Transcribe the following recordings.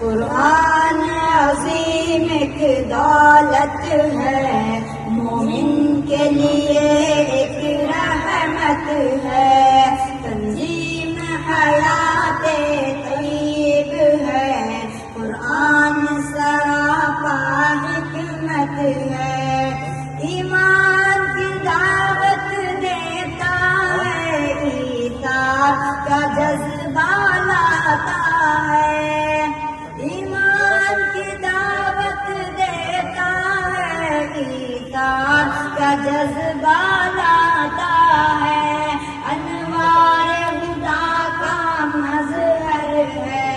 قرآن عظیم ایک دولت ہے، مومن کے لیے ایک رحمت ہے، تنظیم حیات طیب ہے، قرآن سراپا حکمت ہے، ایمان کی دعوت دیتا ہے، ایثار کا جذبہ لاتا ہے، ایمان کی دعوت دیتا ہے، ایثار کا جذبہ لاتا ہے، انوار خدا کا مظہر ہے،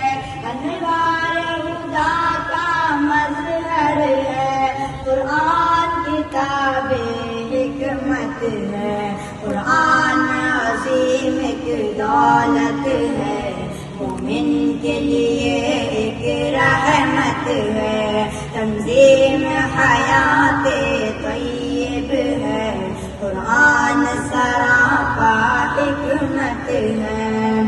انوار خدا کا مظہر ہے، قرآن کتاب حکمت ہے، قرآن عظیم ایک دولت ہے، مومن کے لیے ایک رحمت ہے، تنظیم حیات طیب ہے، قرآن سراپا حکمت ہے،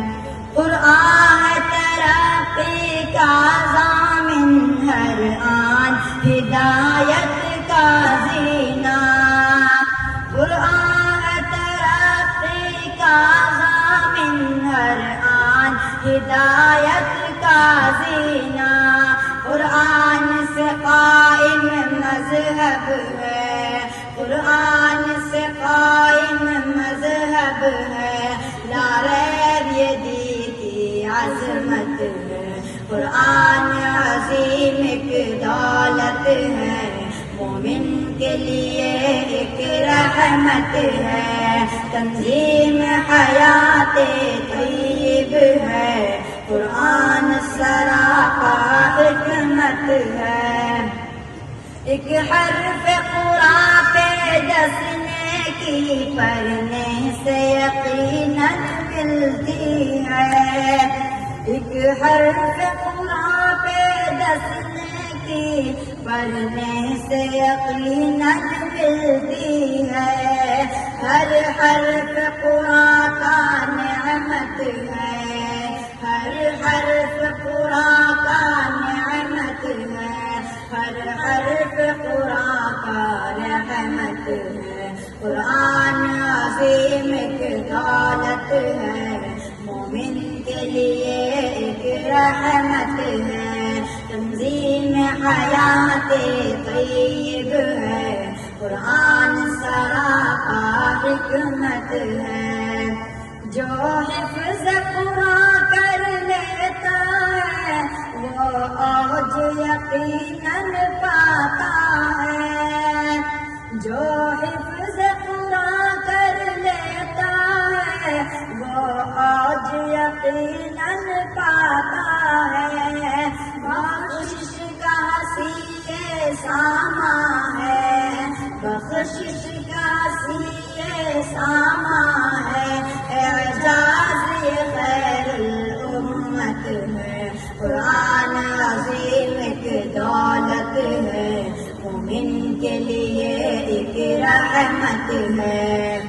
قرآن ترقی کا ضامن ہر آن ہدایت کا زینہ، قرآن ترقی کا ضامن ہر آن ہدایت کا زینہ، قرآن سے قائم مذہب ہے، قرآن سے قائم مذہب ہے، لا ریب یہ دین کی عظمت ہے، قرآن عظیم ایک دولت ہے، مومن کے لیے ایک رحمت ہے، تنظیم حیات طیب ہے، قرآن سراپا حکمت ہے، ایک حرف قرآن پہ ڈسنے کی پڑھنے سے یقیناً ملتی ہے، ایک حرف قرآن پہ ڈسنے کی پڑھنے سے یقیناً ملتی ہے، ہر حرف قرآن کا نعمت ہے، ہر حرف قرآن کا نعمت ہے، ہر حرف قرآن کا رحمت ہے، قرآن عظیم ایک دولت ہے، مومن کے لیے ایک رحمت ہے، تنظیم حیات طیب ہے، قرآن سراپا حکمت ہے، جو حفظ قرآن کر لیتا ہے وہ اوج یقیناً پاتا ہے، جو حفظ قرآن کر لیتا ہے وہ اوج یقیناً پاتا ہے، بخشش کا سیے ساما ہے، بخشش کا سیے ساما ہے، اعجاز یہ خیر الامت ہے، قرآن عظیم ایک دولت ہے، مومن کے لیے ایک رحمت ہے،